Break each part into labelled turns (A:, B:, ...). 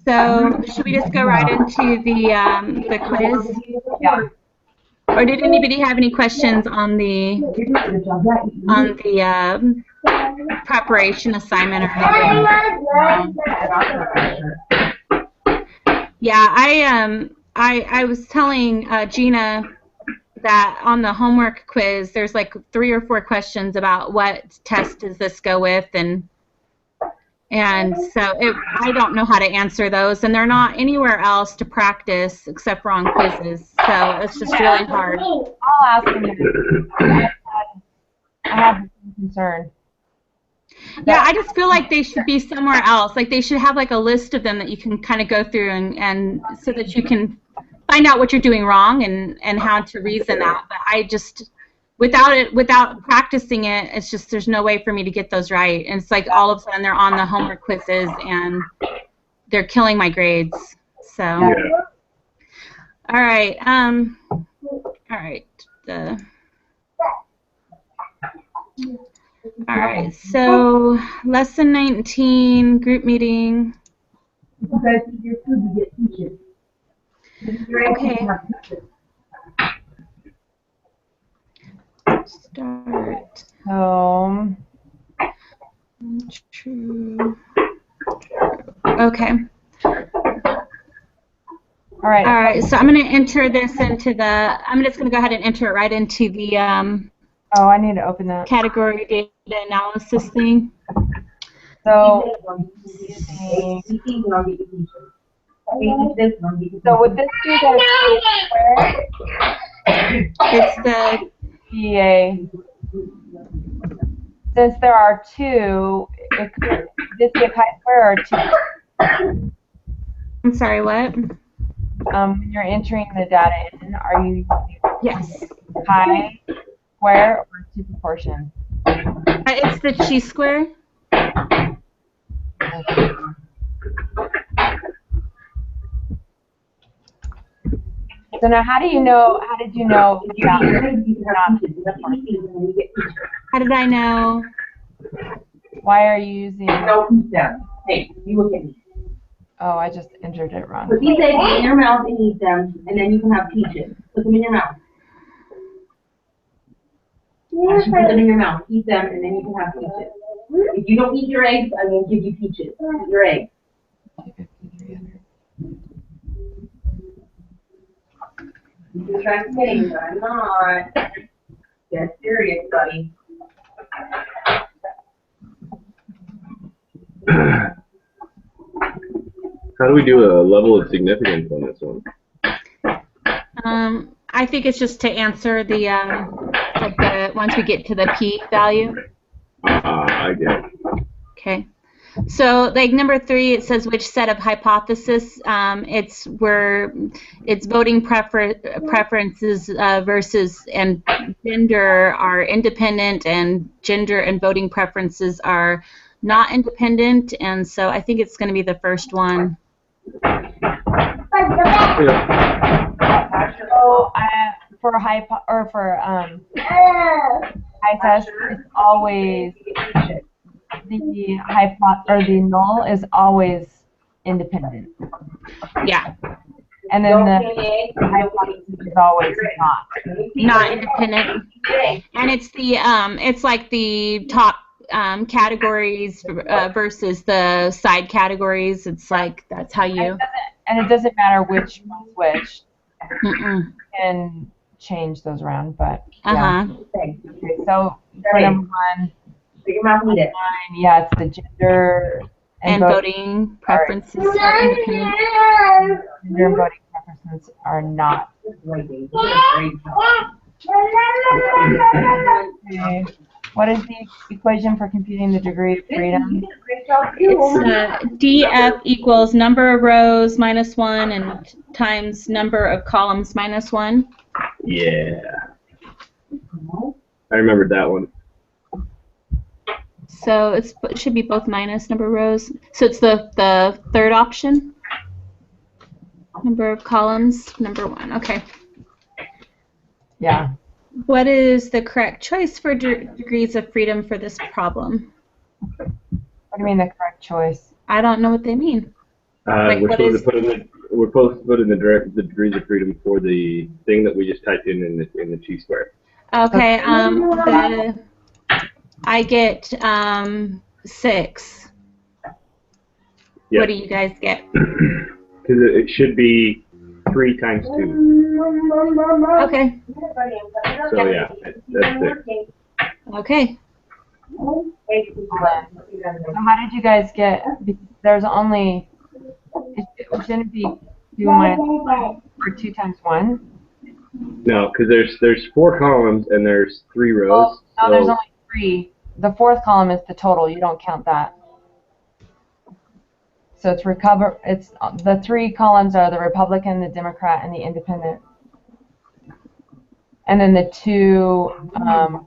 A: So should we just go right into the quiz?
B: Yeah.
A: Or did anybody have any questions on the preparation assignment or anything? Yeah, I was telling Gina that on the homework quiz, there's like 3 or 4 questions about what test does this go with, and so I don't know how to answer those, and they're not anywhere else to practice except for on quizzes, so it's just really hard.
B: I'll ask him. I have a concern.
A: Yeah, I just feel like they should be somewhere else. Like they should have like a list of them that you can kind of go through and so that you can find out what you're doing wrong and how to reason that. But I just without practicing it, it's just there's no way for me to get those right. And it's like all of a sudden they're on the homework quizzes and they're killing my grades. So
C: Yeah.
A: all right. All right. All right, so lesson 19, group meeting.
D: You guys eat your food, you get peaches.
A: Okay. Start.
B: So,
A: True. Okay.
B: all right.
A: All right, so I'm going to enter this into I'm just going to go ahead and enter it right into the
B: Oh, I need to open that.
A: category data analysis thing.
B: So, so would this be the square?
A: It's the,
B: PA. Since there are 2, it could this be a chi-square or 2?
A: I'm sorry, what?
B: When you're entering the data in, are you using
A: Yes.
B: chi-square or 2 proportion?
A: It's the chi-square.
B: So now, how did you know
A: How did I know?
B: Why are you using?
D: No, eat them. Hey, you look at me.
B: Oh, I just entered it wrong.
D: Put these eggs in your mouth and eat them, and then you can have peaches. Put them in your mouth. Put them in your mouth. Eat them, and then you can have peaches. If you don't eat your eggs, I won't give you peaches. Eat your eggs. You're trying to say, but I'm not. Get serious, buddy.
C: How do we do a level of significance on this one?
A: I think it's just to answer the once we get to the p value.
C: I get it.
A: Okay. So like number 3, it says which set of hypothesis. It's voting preferences versus and gender are independent, and gender and voting preferences are not independent. And so I think it's going to be the first one.
C: Yeah.
B: So for high test, it's always the the null is always independent.
A: Yeah.
B: And then the hypothesis is always
A: Not independent. And it's the it's like the top categories versus the side categories. It's like that's how you.
B: And it doesn't matter which one's which.
A: Mm-mm.
B: You can change those around, but yeah.
A: Okay,
B: so for number 1,
D: Put your mouth and eat it.
B: yeah, it's the gender
A: and voting preferences are independent.
B: Gender and voting preferences are not. Okay. What is the equation for computing the degree of freedom?
A: It's df equals number of rows minus 1 and times number of columns minus 1.
C: Yeah. I remembered that one.
A: So it should be both minus number of rows. So it's the third option. Number of columns, number 1. Okay.
B: Yeah.
A: What is the correct choice for degrees of freedom for this problem?
B: What do you mean the correct choice?
A: I don't know what they mean. Like,
C: We're
A: what
C: supposed
A: is-
C: to put in the degrees of freedom for the thing that we just typed in the chi-square.
A: Okay, I get 6.
C: Yeah.
A: What do you guys get?
C: Because it should be 3 times 2.
A: Okay.
C: So yeah, that's 6.
A: Okay.
B: So how did you guys get? There's only. It shouldn't be 2 minus 1 or 2 times 1.
C: No, because there's 4 columns and there's 3 rows.
B: Oh, no, there's
C: so-
B: only 3. The 4th column is the total. You don't count that. So it's the 3 columns are the Republican, the Democrat, and the Independent. And then the 2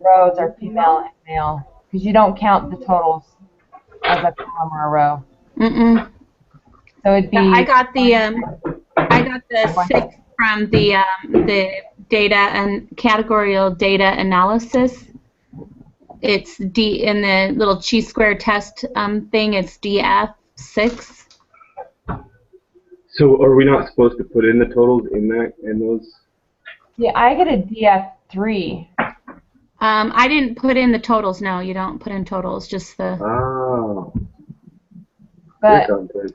B: rows are female and male, because you don't count the totals as a column or a row.
A: Mm-mm.
B: So it'd be.
A: I got the 6 from the data and categorical data analysis. It's D in the little chi-square test thing. It's DF6.
C: So are we not supposed to put in the totals in those?
B: Yeah, I get a DF3.
A: I didn't put in the totals. No, you don't put in totals. Just the.
C: Oh.
B: But
C: Here comes it.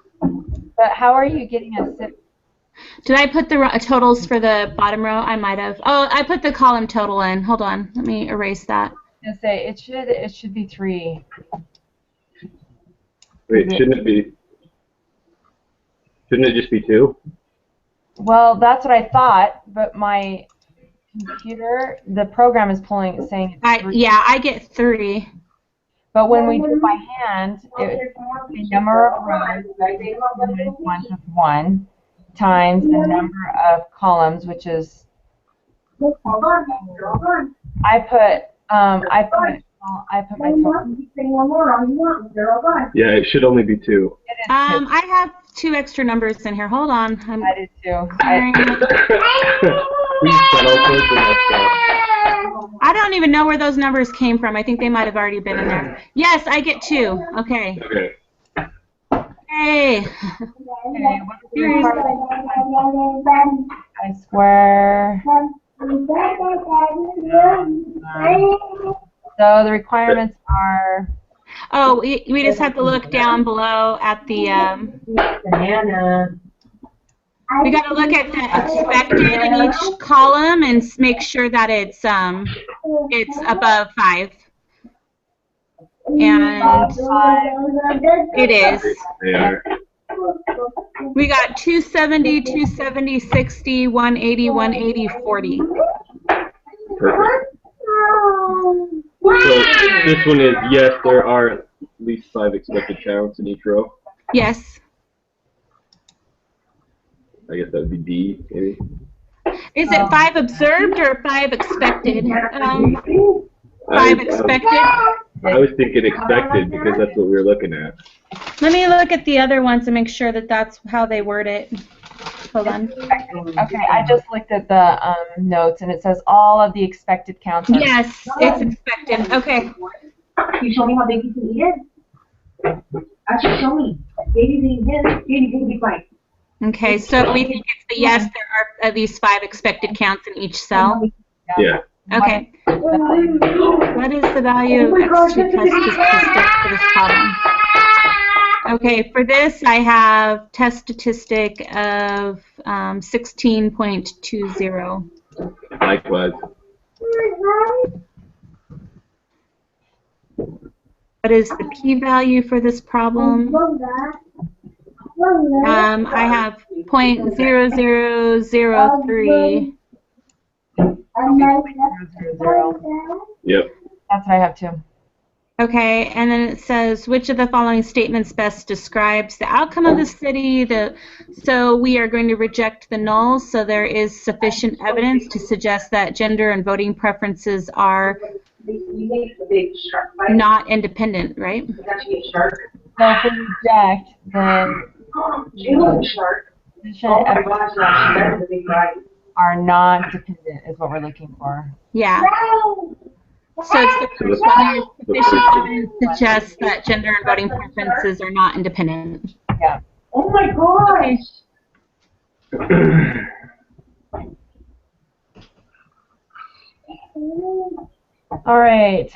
B: how are you getting a 6?
A: Did I put the totals for the bottom row? I might have. Oh, I put the column total in. Hold on. Let me erase that.
B: I say it should be 3.
C: Wait, shouldn't it just be 2?
B: Well, that's what I thought, but my computer, the program is saying it's 3.
A: Yeah, I get 3.
B: But when we do it by hand, the number of rows minus 1 plus 1 times the number of columns, which is I put my total.
C: Yeah, it should only be 2.
B: It is 2.
A: I have 2 extra numbers in here. Hold on.
B: I did too.
C: We spent all sorts of that stuff.
A: I don't even know where those numbers came from. I think they might have already been in there. Yes, I get 2. Okay.
C: Okay.
A: Hey.
B: Okay, what's the requirement? I square. So the requirements are.
A: Oh, we just have to look down below at the.
D: Banana.
A: We got to look at the expected in each column and make sure that it's above 5. And it is.
C: They are.
A: We got 270, 270, 60, 180, 180, 40.
C: Perfect. So this one is, yes, there are at least 5 expected counts in each row.
A: Yes.
C: I guess that would be D, maybe.
A: Is it 5 observed or 5 expected? 5 expected.
C: I was thinking expected because that's what we were looking at.
A: Let me look at the other ones and make sure that that's how they word it. Hold on.
B: Okay, I just looked at the notes and it says all of the expected counts are.
A: Yes, it's expected. Okay.
D: Can you show me how big you can eat it? Actually, show me. Baby's eating his. Baby's gonna be fine.
A: Okay, so we think it's the yes, there are at least 5 expected counts in each cell.
C: Yeah.
A: Okay. What is the value of X2 test statistic for this problem? Okay, for this I have test statistic of 16.20.
C: Likewise.
A: What is the p-value for this problem? I have 0.0003.
C: Yep.
B: That's what I have too.
A: Okay, and then it says, which of the following statements best describes the outcome of the study? So we are going to reject the nulls, so there is sufficient evidence to suggest that gender and voting preferences are not independent, right?
B: So if we reject, then sufficient evidence are not dependent is what we're looking for.
A: Yeah. So it's the first one. Sufficient evidence suggests that gender and voting preferences are not independent.
B: Yeah.
D: Oh my gosh!
B: All right.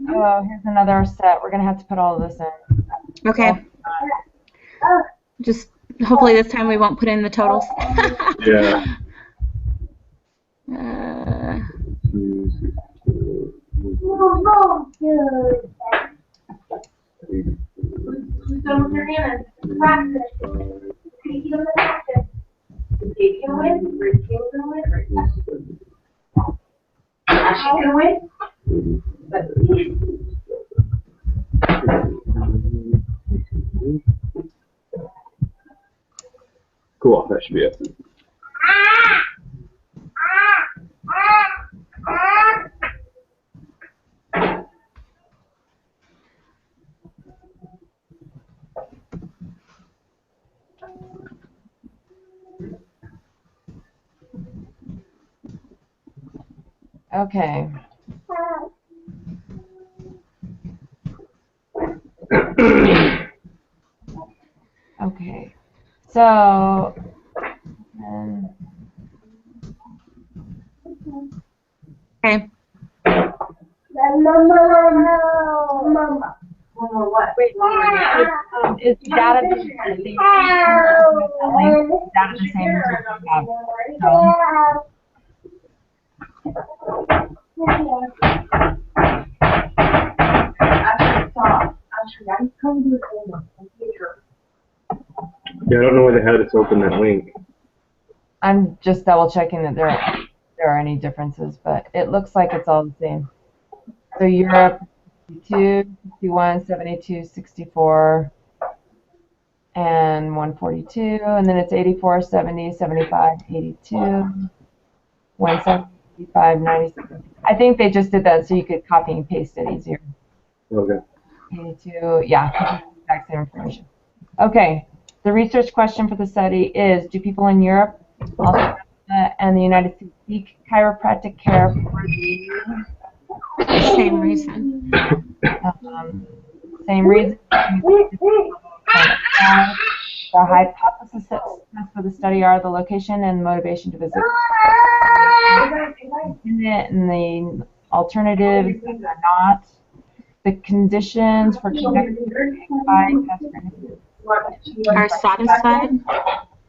B: Oh, here's another set. We're gonna have to put all of this in.
A: Okay. Just hopefully this time we won't put in the totals.
C: Yeah.
D: Who's done with their hands? Practice. Take it on the practice. Take it away. Take it away. Ashley can win.
C: Cool, that should be it.
B: Okay. Okay. So,
A: Okay.
D: Mama, what?
B: wait, is the data the same? Data the same as what we have? So,
C: Yeah, I don't know why they had us open that link.
B: I'm just double checking that there are any differences, but it looks like it's all the same. So Europe, 62, 61, 72, 64, and 142, and then it's 84, 70, 75, 82, 175, 97. I think they just did that so you could copy and paste it easier.
C: Okay.
B: 82, yeah, 'cause it's the exact same information. Okay, the research question for the study is, do people in Europe, Australia, and the United States seek chiropractic care for the
A: Same reason.
B: same reason? The hypothesis for the study are the location and motivation to visit. And the alternatives are not. The conditions for conducting
A: Are satisfied?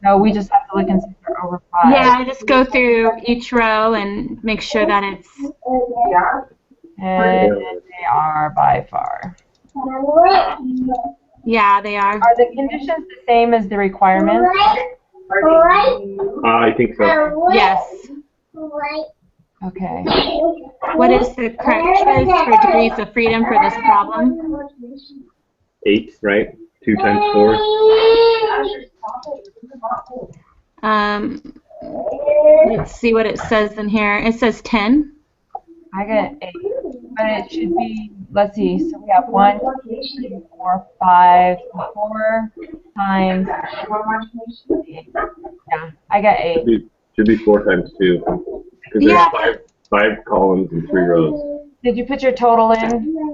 B: No, we just have to look and see if they're over 5.
A: Yeah, just go through each row and make sure that it's.
B: And they are by far.
A: Yeah, they are.
B: Are the conditions the same as the requirements?
C: I think so.
A: Yes.
B: Okay.
A: What is the correct choice for degrees of freedom for this problem?
C: 8, right? 2 times 4.
A: Let's see what it says in here. It says 10.
B: I got 8. But it should be, let's see, so we have 1, 2, 3, 4, 5, 4 times 8. Yeah, I got 8.
C: Should be 4 times 2. Because
A: Yeah.
C: there's 5 columns and 3 rows.
B: Did you put your total in?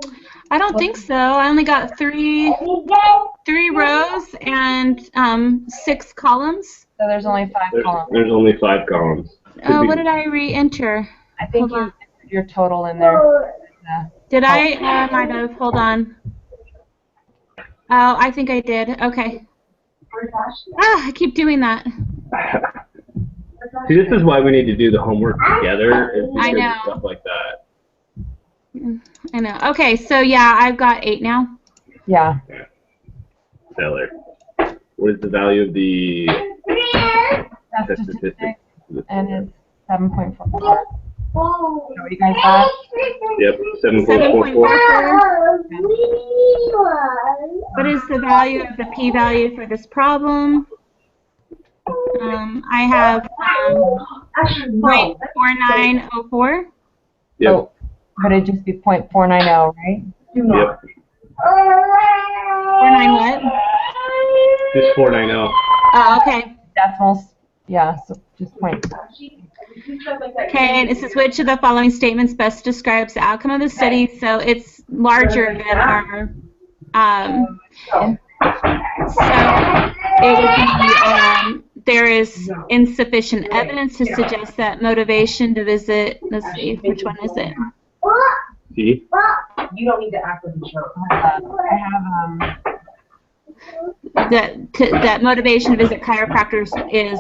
A: I don't think so. I only got three rows and 6 columns.
B: So there's only 5 columns.
C: There's only 5 columns.
A: What did I re-enter?
B: I think
A: Hold on.
B: you put your total in there.
A: Did I? I might have. Hold on. Oh, I think I did. Okay. Ah, I keep doing that.
C: See, this is why we need to do the homework together. Is because
A: I know.
C: of stuff like that.
A: I know. Okay, so yeah, I've got 8 now.
B: Yeah.
C: Stellar. What is the value of the
B: That's
C: statistic?
B: statistic, and it's 7.44. So what you guys got?
C: Yep, 7.44.
A: 7.44. What is the value of the p-value for this problem? I have 0.4904.
C: Yep.
B: Oh, but it'd just be 0.490, right?
C: Yep.
A: 49 what?
C: Just 490.
A: Oh, okay.
B: Decimals. Yeah, so just point.
A: Okay, this is which of the following statements best describes the outcome of the study. So it's larger than our. So it would be there is insufficient evidence to suggest that motivation to visit. Let's see, which one is it?
C: See?
D: You don't need to act like a jerk.
B: I have
A: That motivation to visit chiropractors is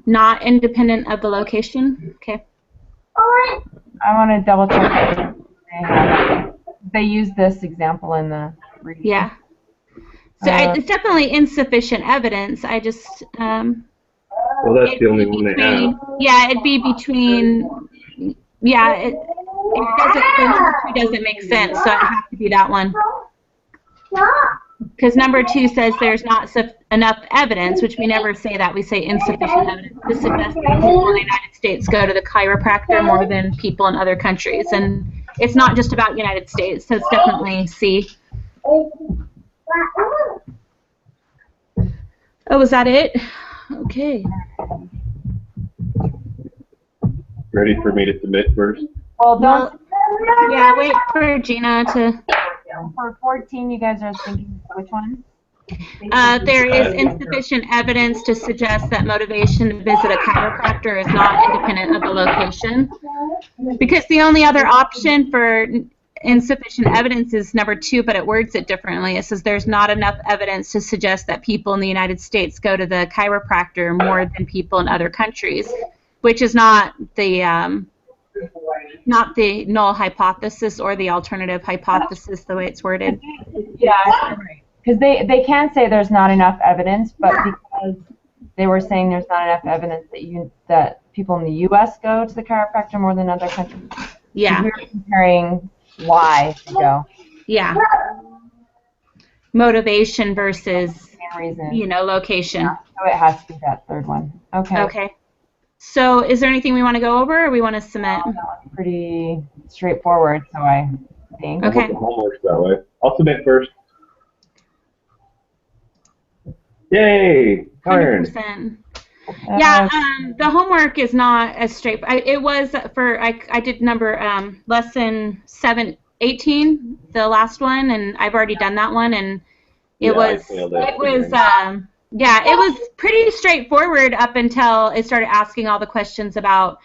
A: not independent of the location. Okay.
B: I want to double check that they have. They use this example in the brief.
A: Yeah. So it's definitely insufficient evidence. I just
C: Well, that's the only one they have.
A: yeah, it'd be between. Yeah, it doesn't. The number 2 doesn't make sense, so it has to be that one. Because number 2 says there's not enough evidence, which we never say that. We say insufficient evidence to suggest that people in the United States go to the chiropractor more than people in other countries. And it's not just about United States, so it's definitely C. Oh, is that it? Okay.
C: Ready for me to submit first?
B: Well, don't.
A: Yeah, wait for Gina to...
B: For 14, you guys are thinking which one?
A: There is insufficient evidence to suggest that motivation to visit a chiropractor is not independent of the location. Because the only other option for insufficient evidence is number 2, but it words it differently. It says there's not enough evidence to suggest that people in the United States go to the chiropractor more than people in other countries, which is not the null hypothesis or the alternative hypothesis the way it's worded.
B: Yeah, because they can say there's not enough evidence, but because they were saying there's not enough evidence that people in the U.S. go to the chiropractor more than other countries.
A: Yeah.
B: We were comparing why they go.
A: Yeah. Motivation versus,
B: Reason.
A: location.
B: Yeah, so it has to be that third one. Okay.
A: Okay. So is there anything we want to go over or we want to submit?
B: Pretty straightforward, so I think.
A: Okay.
C: Homework's that way. I'll submit first. Yay! Darn.
A: 100%. Yeah, the homework is not as straight. It was for, I did number lesson 18, the last one, and I've already done that one, and it was pretty straightforward up until it started asking all the questions about,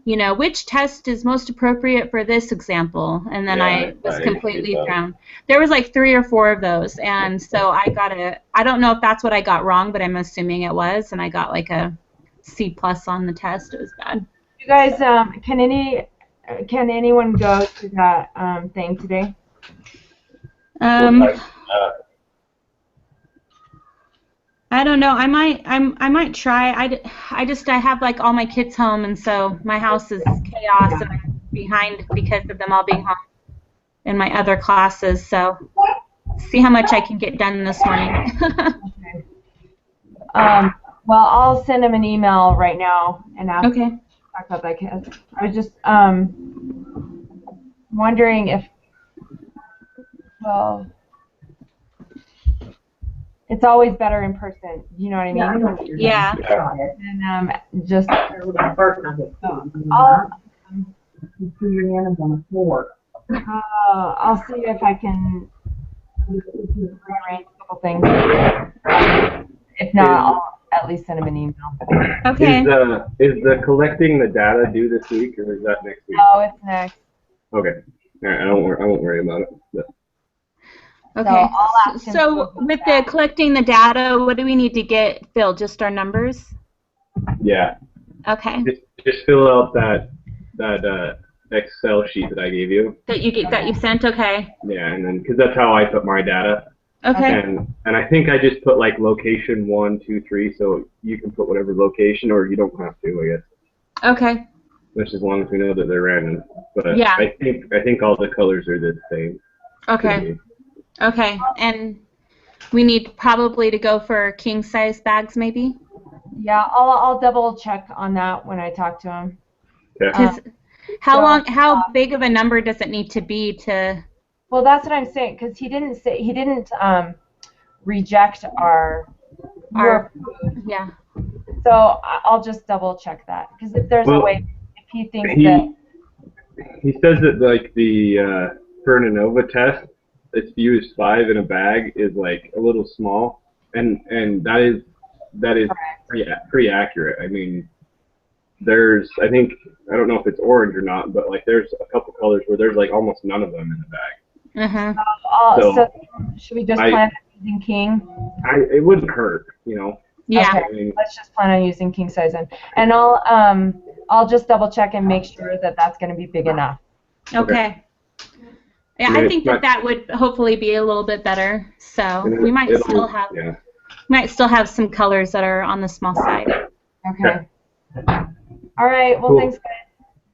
A: which test is most appropriate for this example, and then I was completely thrown. There was like 3 or 4 of those, and so I don't know if that's what I got wrong, but I'm assuming it was, and I got like a C+ on the test. It was bad.
B: You guys, can anyone go to that thing today?
A: I don't know. I might try. I have like all my kids home, and so my house is chaos, and I'm behind because of them all being home in my other classes. So see how much I can get done this morning.
B: Okay. Well, I'll send him an email right now and ask.
A: Okay.
B: Talk about that. I was just wondering if, well, it's always better in person. You know what I mean?
D: Yeah, I know what you're
A: Yeah.
D: doing.
B: And just
D: First, I get
B: I'll
D: you put your hands on the floor.
B: I'll see if I can rearrange a couple things. If not, I'll at least send him an email.
A: Okay.
C: Is the collecting the data due this week, or is that next week?
B: No, it's next.
C: Okay. All right. I won't worry about it. But.
A: Okay.
B: So I'll ask him
A: So
B: to
A: with the collecting the data, what do we need to get, Phil? Just our numbers?
C: Yeah.
A: Okay.
C: Just fill out that Excel sheet that I gave you.
A: That you sent. Okay.
C: Yeah, and then because that's how I put my data.
A: Okay.
C: And I think I just put like location 1, 2, 3, so you can put whatever location, or you don't have to, I guess.
A: Okay.
C: Just as long as we know that they're random. But
A: Yeah.
C: I think all the colors are the same.
A: Okay. Okay. And we need probably to go for king size bags, maybe.
B: Yeah, I'll double check on that when I talk to him.
C: Okay.
A: How big of a number does it need to be to?
B: Well, that's what I'm saying, because he didn't reject our
A: Yeah.
B: So I'll just double check that, because if there's a way, if he thinks that.
C: He says that like the for an ANOVA test, its use 5 in a bag is like a little small, and that is pretty accurate. I mean, I think, I don't know if it's orange or not, but like there's a couple colors where there's like almost none of them in the bag.
B: So should we just plan on using king?
C: It wouldn't hurt, you know.
A: Yeah.
B: Okay,
C: I mean,
B: let's just plan on using king size then. And I'll just double check and make sure that that's going to be big enough.
A: Okay. Yeah, I think that would hopefully be a little bit better. So we might still have some colors that are on the small side.
B: Okay. All right. Well,
C: Cool.
B: thanks, guys.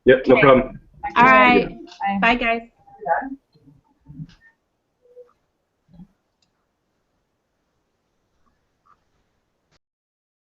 C: Yep, no problem.
A: All right.
B: Bye.
A: Bye, guys.